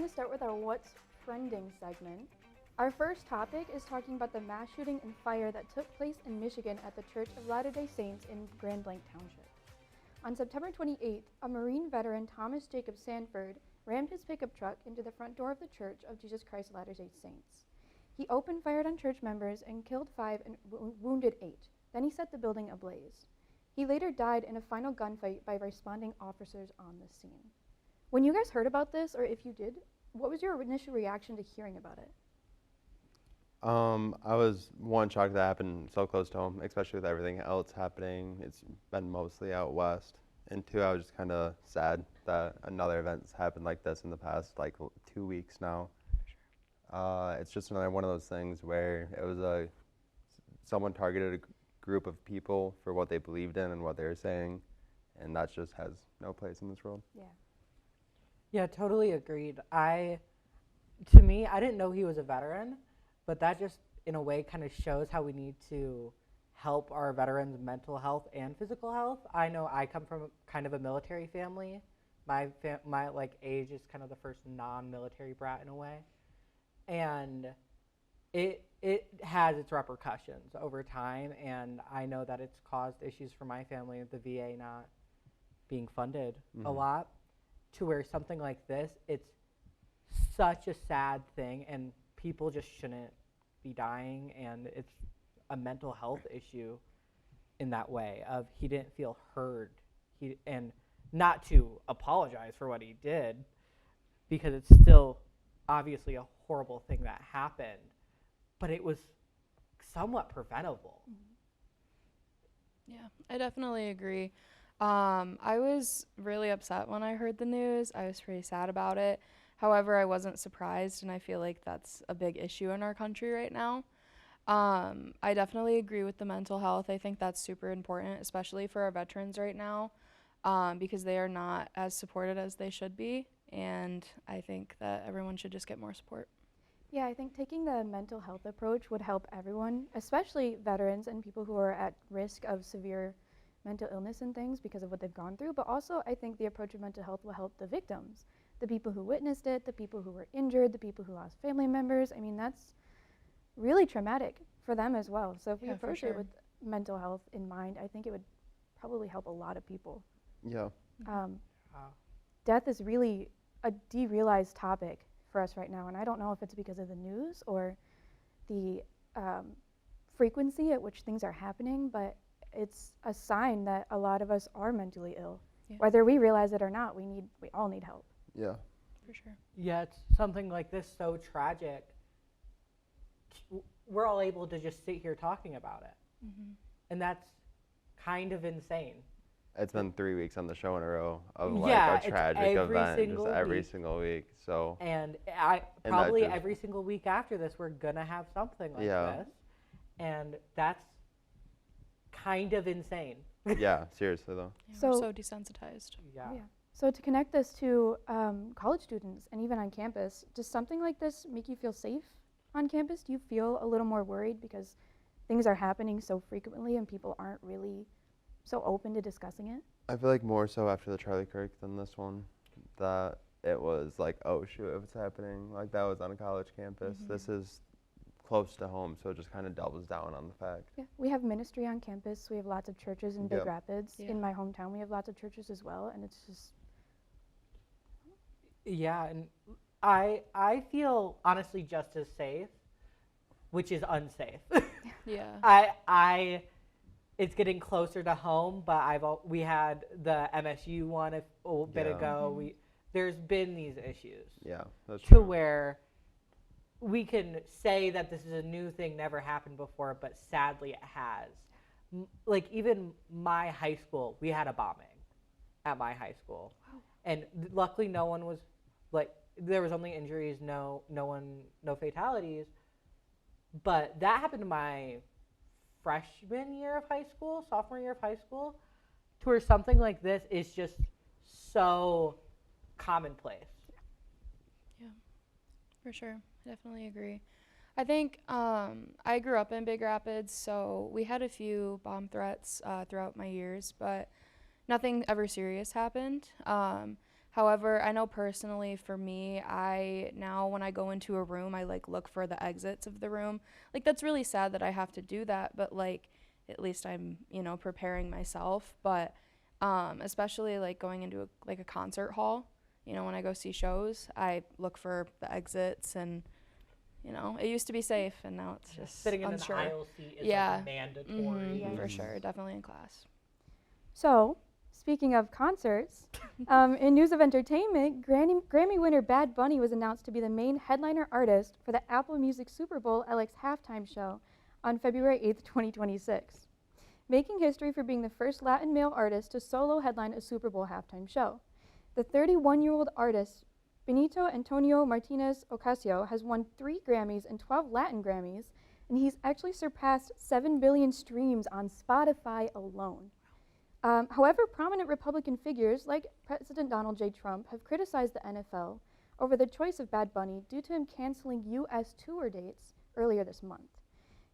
to start with our What's Trending segment. Our first topic is talking about the mass shooting and fire that took place in Michigan at the Church of Latter-day Saints in Grand Blanc Township. On September 28th, a Marine veteran, Thomas Jacob Sanford, rammed his pickup truck into the front door of the Church of Jesus Christ of Latter-day Saints. He opened fire on church members and killed 5 and wounded 8. Then he set the building ablaze. He later died in a final gunfight by responding officers on the scene. When you guys heard about this, or if you did, what was your initial reaction to hearing about it? I was shocked that happened so close to home, especially with everything else happening. It's been mostly out west. And 2, I was just kind of sad that another event's happened like this in the past 2 weeks now. It's just another one of those things where it was someone targeted a group of people for what they believed in and what they were saying, and that just has no place in this world. Yeah, totally agreed. To me, I didn't know he was a veteran, but that just, in a way, kind of shows how we need to help our veterans' mental health and physical health. I know I come from kind of a military family. My age is kind of the first non-military brat in a way, and it has its repercussions over time. And I know that it's caused issues for my family with the VA not being funded a lot, to where something like this, it's such a sad thing, and people just shouldn't be dying, and it's a mental health issue in that way of he didn't feel heard, and not to apologize for what he did, because it's still obviously a horrible thing that happened, but it was somewhat preventable. Yeah, I definitely agree. I was really upset when I heard the news. I was pretty sad about it. However, I wasn't surprised, and I feel like that's a big issue in our country right now. I definitely agree with the mental health. I think that's super important, especially for our veterans right now, because they are not as supported as they should be, and I think that everyone should just get more support. Yeah, I think taking the mental health approach would help everyone, especially veterans and people who are at risk of severe mental illness and things because of what they've gone through. But also, I think the approach of mental health will help the victims, the people who witnessed it, the people who were injured, the people who lost family members. I mean, that's really traumatic for them as well. So if we approach it with mental health in mind, I think it would probably help a lot of people. Yeah. Death is really a derealized topic for us right now, and I don't know if it's because of the news or the frequency at which things are happening, but it's a sign that a lot of us are mentally ill. Whether we realize it or not, we all need help. Yeah. For sure. Yeah, it's something like this so tragic. We're all able to just sit here talking about it. And that's kind of insane. It's been 3 weeks on the show in a row of Yeah, a tragic event, just every single week. So, and probably every single week after this, we're gonna have something like this, and that's kind of insane. Yeah, seriously though. Yeah, we're so desensitized. Yeah. So to connect this to college students and even on campus, does something like this make you feel safe on campus? Do you feel a little more worried because things are happening so frequently and people aren't really so open to discussing it? I feel like more so after the Charlie Kirk than this one, that it was like, oh shoot, if it's happening, like that was on a college campus. This is close to home, so it just kind of doubles down on the fact. Yeah, we have ministry on campus. We have lots of churches in Big Rapids. In my hometown, we have lots of churches as well, and it's just... Yeah, and I feel honestly just as safe, which is unsafe. Yeah. It's getting closer to home, but we had the MSU one a bit ago. There's been these issues. Yeah, that's true. To where we can say that this is a new thing, never happened before, but sadly it has. Like even my high school, we had a bombing at my high school. Wow. And luckily no one was, there was only injuries, no fatalities. But that happened in my freshman year of high school, sophomore year of high school, to where something like this is just so commonplace. Yeah, for sure. I definitely agree. I think I grew up in Big Rapids, so we had a few bomb threats throughout my years, but nothing ever serious happened. However, I know personally for me, I now when I go into a room, I like look for the exits of the room. Like that's really sad that I have to do that, but like at least I'm, preparing myself. But especially like going into a concert hall, when I go see shows, I look for the exits and it used to be safe and now it's just Sitting in unsure. an aisle seat is Yeah. like mandatory. Yeah. For sure, definitely in class. So, speaking of concerts, in news of entertainment, Grammy winner Bad Bunny was announced to be the main headliner artist for the Apple Music Superbowl LX halftime show on February 8th, 2026, making history for being the first Latin male artist to solo headline a Super Bowl halftime show. The 31-year-old artist, Benito Antonio Martinez Ocasio, has won 3 Grammys and 12 Latin Grammys, and he's actually surpassed 7 billion streams on Spotify alone. However, prominent Republican figures like President Donald J. Trump have criticized the NFL over the choice of Bad Bunny due to him canceling U.S. tour dates earlier this month.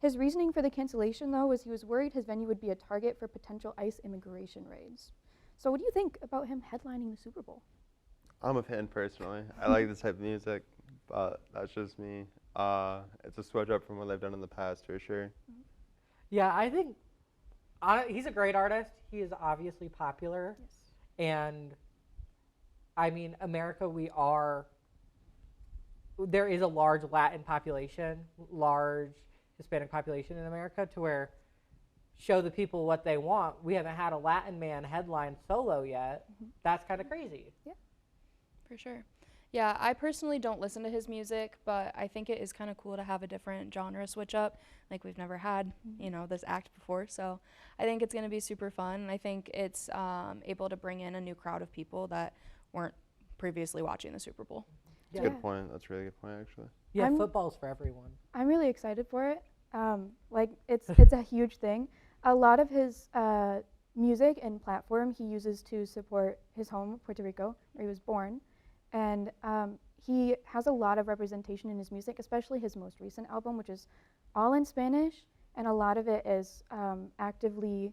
His reasoning for the cancellation, though, was he was worried his venue would be a target for potential ICE immigration raids. So what do you think about him headlining the Super Bowl? I'm a fan personally. I like this type of music, but that's just me. It's a switch up from what they've done in the past for sure. Yeah, I think he's a great artist. He is obviously popular. Yes. And I mean, America, there is a large Latin population, large Hispanic population in America to where show the people what they want. We haven't had a Latin man headline solo yet. That's kind of crazy. For sure. Yeah, I personally don't listen to his music, but I think it is kind of cool to have a different genre switch up. Like we've never had, this act before. So I think it's going to be super fun. And I think it's able to bring in a new crowd of people that weren't previously watching the Super Bowl. That's a good point. That's a really good point, actually. Yeah, I'm- football's for everyone. I'm really excited for it. It's a huge thing. A lot of his music and platform he uses to support his home, Puerto Rico, where he was born. And he has a lot of representation in his music, especially his most recent album, which is all in Spanish. And a lot of it is actively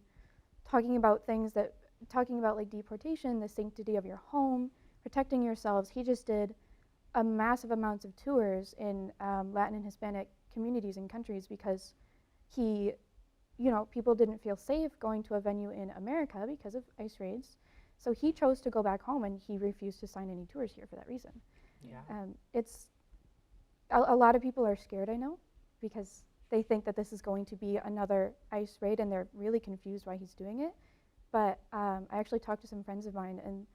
talking about like deportation, the sanctity of your home, protecting yourselves. He just did a massive amounts of tours in Latin and Hispanic communities and countries because people didn't feel safe going to a venue in America because of ICE raids. So he chose to go back home and he refused to sign any tours here for that reason. Yeah. It's a lot of people are scared, I know, because they think that this is going to be another ICE raid and they're really confused why he's doing it. But I actually talked to some friends of mine and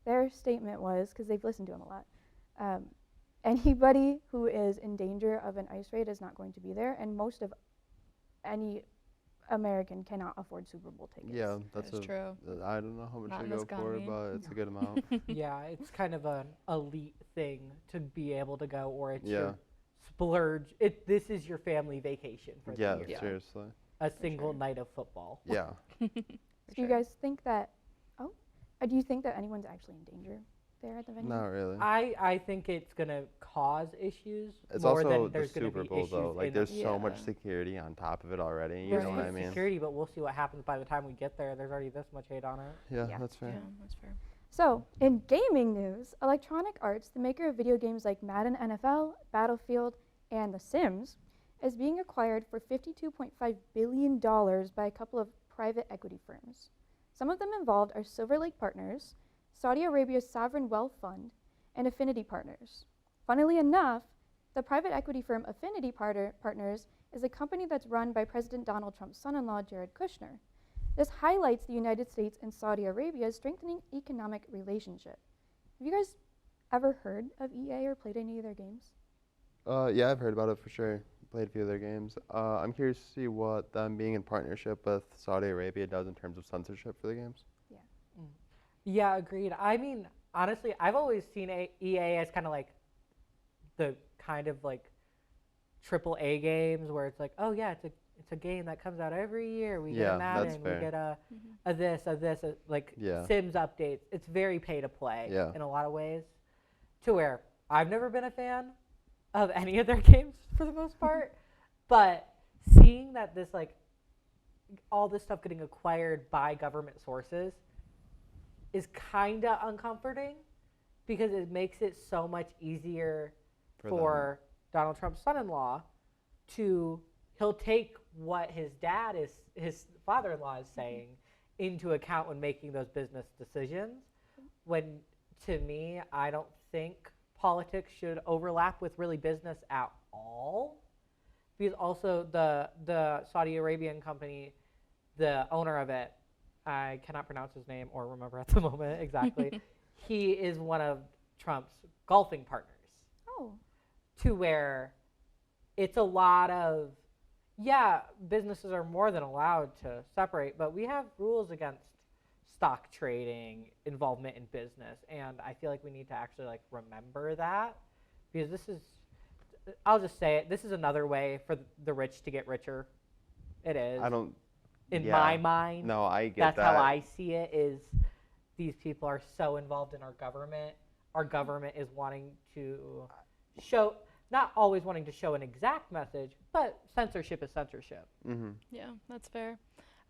their statement was, because they've listened to him a lot, anybody who is in danger of an ICE raid is not going to be there, and most of any American cannot afford Super Bowl tickets. Yeah, that's true. I don't know how much Not they in go this for, economy. but it's a good amount. Yeah, it's kind of an elite thing to be able to go, or it's Yeah. your splurge. This is your family vacation for the Yeah, year. Yeah. seriously. A single sure. night of football. Yeah. Do you guys think that? Do you think that anyone's actually in danger there at the venue? Not really. I think it's gonna cause issues It's more also than the there's gonna Super be Bowl, issues. though. Like, in there's so much Yeah. security on top of it already. You there's know what I good mean? security, but we'll see what happens by the time we get there. There's already this much hate on it. Yeah, Yeah. that's fair. Yeah, that's fair. So, in gaming news, Electronic Arts, the maker of video games like Madden NFL, Battlefield, and The Sims, is being acquired for $52.5 billion by a couple of private equity firms. Some of them involved are Silver Lake Partners, Saudi Arabia's Sovereign Wealth Fund, and Affinity Partners. Funnily enough, the private equity firm Affinity Partners is a company that's run by President Donald Trump's son-in-law, Jared Kushner. This highlights the United States and Saudi Arabia's strengthening economic relationship. Have you guys ever heard of EA or played any of their games? Yeah, I've heard about it for sure. Played a few of their games. I'm curious to see what them being in partnership with Saudi Arabia does in terms of censorship for the games. Yeah, agreed. I mean, honestly, I've always seen EA as kind of like the kind of like AAA games where it's like, oh yeah, it's a game that comes out every year. We get Yeah, a that's Madden, fair. we get a this, like Yeah. Sims updates. It's very pay to play Yeah. in a lot of ways. To where I've never been a fan of any of their games for the most part, but seeing that this like all this stuff getting acquired by government sources is kind of uncomforting because it makes it so much easier For for Donald Trump's son-in-law he'll take what his father-in-law is saying into account when making those business decisions. When, to me, I don't think politics should overlap with really business at all. Because also the Saudi Arabian company, the owner of it, I cannot pronounce his name or remember at the moment exactly. He is one of Trump's golfing partners. Oh. To where it's a lot of, businesses are more than allowed to separate, but we have rules against stock trading, involvement in business, and I feel like we need to actually like remember that, because I'll just say it, this is another way for the rich to get richer. It is. In my mind. No, I get that's that. how I see it, is these people are so involved in our government. Our government is wanting to show, not always wanting to show an exact message, but censorship is censorship. Mm-hmm. Yeah, that's fair.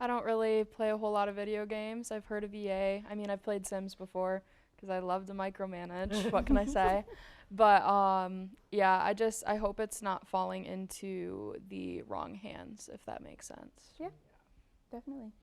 I don't really play a whole lot of video games. I've heard of EA. I mean, I've played Sims before because I love to micromanage. What can I say? But yeah, I hope it's not falling into the wrong hands, if that makes sense. Yeah, definitely.